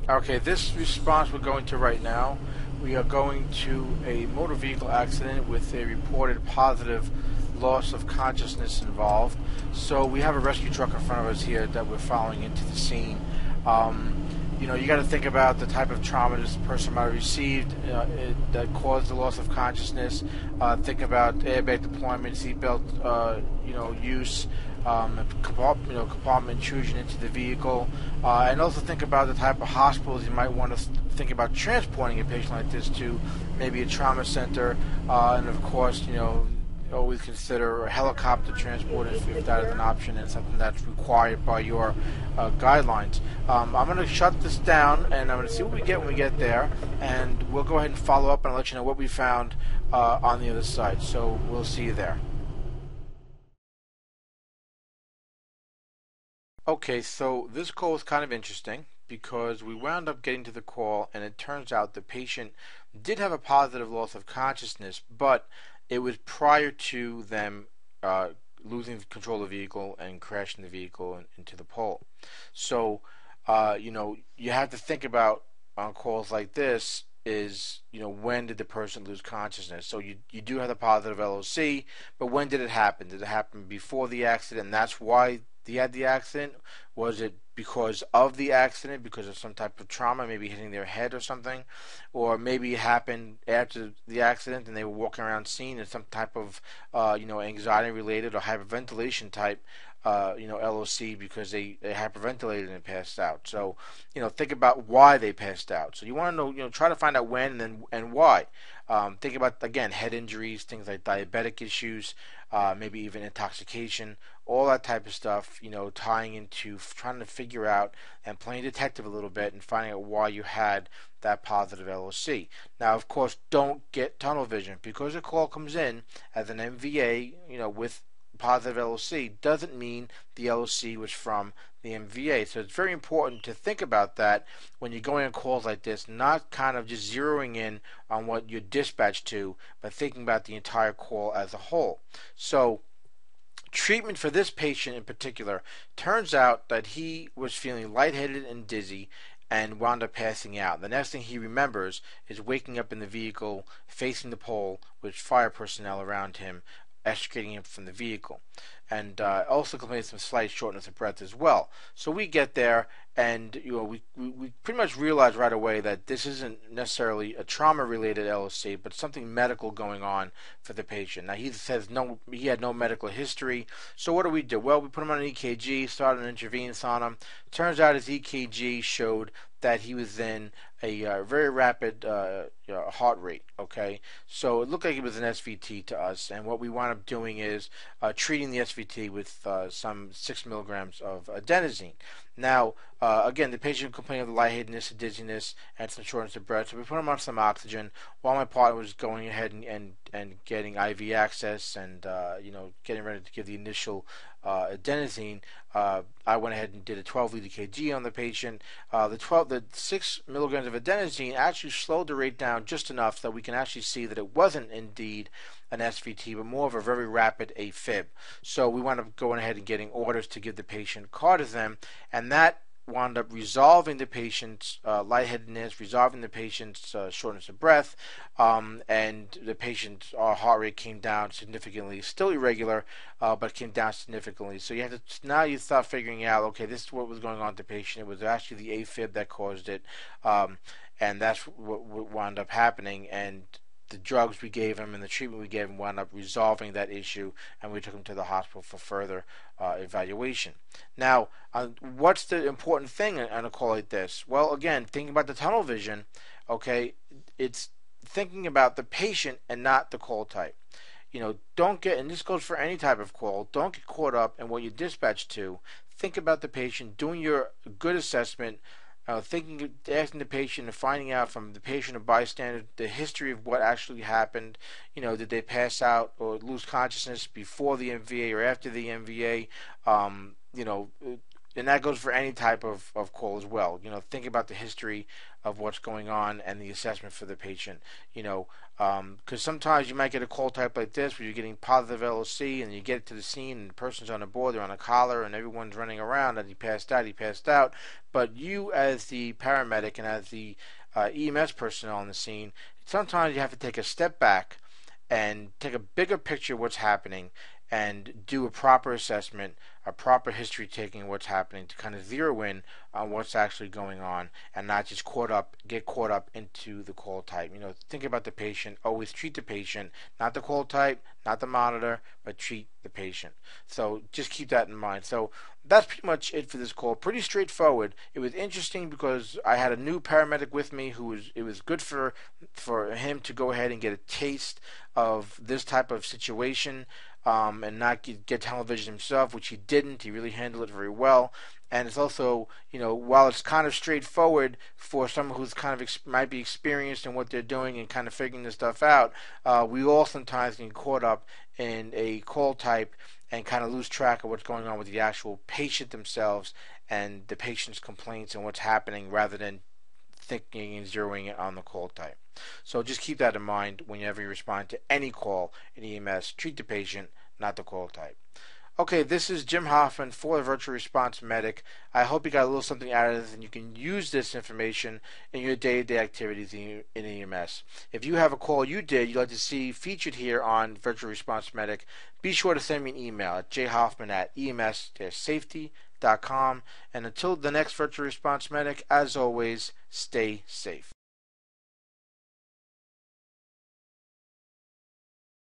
Okay, this response we're going to right now, we are going to a motor vehicle accident with a reported positive loss of consciousness involved. So we have a rescue truck in front of us here that we're following into the scene. You got to think about the type of trauma this person might have received that caused the loss of consciousness. Think about airbag deployment, seatbelt, use, compartment intrusion into the vehicle, and also think about the type of hospitals you might want to think about transporting a patient like this to, maybe a trauma center, and of course, always consider a helicopter transport if that is an option and something that's required by your guidelines. I'm going to shut this down and I'm going to see what we get when we get there, and we'll go ahead and follow up and let you know what we found on the other side. So we'll see you there. Okay, so this call was kind of interesting because we wound up getting to the call and it turns out the patient did have a positive loss of consciousness, but it was prior to them losing control of the vehicle and crashing the vehicle into the pole. So, you have to think about on calls like this is, when did the person lose consciousness? So you do have a positive LOC, but when did it happen? Did it happen before the accident and that's why they had the accident? Was it because of the accident, because of some type of trauma, maybe hitting their head or something? Or maybe it happened after the accident and they were walking around scene and some type of, anxiety related or hyperventilation type, LOC because they hyperventilated and passed out. So, think about why they passed out. So you want to know, try to find out when and why. Think about, again, head injuries, things like diabetic issues, maybe even intoxication, all that type of stuff, tying into trying to figure out and playing detective a little bit and finding out why you had that positive LOC. Now, of course, don't get tunnel vision because a call comes in as an MVA, with positive LOC doesn't mean the LOC was from the MVA. So it's very important to think about that when you're going on calls like this, not kind of just zeroing in on what you're dispatched to, but thinking about the entire call as a whole. So treatment for this patient in particular, turns out that he was feeling lightheaded and dizzy and wound up passing out. The next thing he remembers is waking up in the vehicle facing the pole with fire personnel around him extricating him from the vehicle, and also complains some slight shortness of breath as well. So we get there, and we pretty much realize right away that this isn't necessarily a trauma-related LOC, but something medical going on for the patient. Now he says he had no medical history. So what do? Well, we put him on an EKG, started an intravenous on him. Turns out his EKG showed that he was in a very rapid heart rate. Okay, so it looked like it was an SVT to us, and what we wound up doing is treating the SVT with some 6 milligrams of adenosine. Now, again, the patient complained of lightheadedness, dizziness, and some shortness of breath, so we put him on some oxygen while my partner was going ahead and getting IV access and getting ready to give the initial adenosine. I went ahead and did a 12-lead EKG on the patient. The 6 milligrams of adenosine actually slowed the rate down just enough that we can actually see that it wasn't indeed an SVT, but more of a very rapid AFib. So we wound up going ahead and getting orders to give the patient cardizem, and that wound up resolving the patient's lightheadedness, resolving the patient's shortness of breath, and the patient's heart rate came down significantly. Still irregular, but came down significantly. So now you start figuring out, okay, this is what was going on with the patient. It was actually the AFib that caused it, and that's what wound up happening. And the drugs we gave him and the treatment we gave him wound up resolving that issue, and we took him to the hospital for further evaluation. Now, what's the important thing on a call like this? Well, again, thinking about the tunnel vision, okay, it's thinking about the patient and not the call type. Don't get, and this goes for any type of call, don't get caught up in what you dispatch to. Think about the patient, doing your good assessment, asking the patient and finding out from the patient or bystander the history of what actually happened. Did they pass out or lose consciousness before the MVA or after the MVA? and that goes for any type of call as well. Think about the history of what's going on and the assessment for the patient. Because sometimes you might get a call type like this where you're getting positive LOC and you get to the scene and the person's on a board, they're on a collar, and everyone's running around and he passed out. But you, as the paramedic and as the EMS personnel on the scene, sometimes you have to take a step back and take a bigger picture of what's happening and do a proper assessment, a proper history taking of what's happening to kind of zero in on what's actually going on and not just get caught up into the call type. Think about the patient. Always treat the patient, not the call type, not the monitor, but treat the patient. So just keep that in mind. So that's pretty much it for this call. Pretty straightforward. It was interesting because I had a new paramedic with me it was good for him to go ahead and get a taste of this type of situation. And not get television himself, which he didn't. He really handled it very well. And it's also, while it's kind of straightforward for someone who's kind of might be experienced in what they're doing and kind of figuring this stuff out, we all sometimes get caught up in a call type and kind of lose track of what's going on with the actual patient themselves and the patient's complaints and what's happening rather than thinking and zeroing it on the call type. So just keep that in mind whenever you respond to any call in EMS. Treat the patient, not the call type. Okay, this is Jim Hoffman for the Virtual Response Medic. I hope you got a little something out of this and you can use this information in your day-to-day activities in EMS. If you have a call you'd like to see featured here on Virtual Response Medic, be sure to send me an email at jhoffman@ems-safety.com. And until the next Virtual Response Medic, as always, stay safe.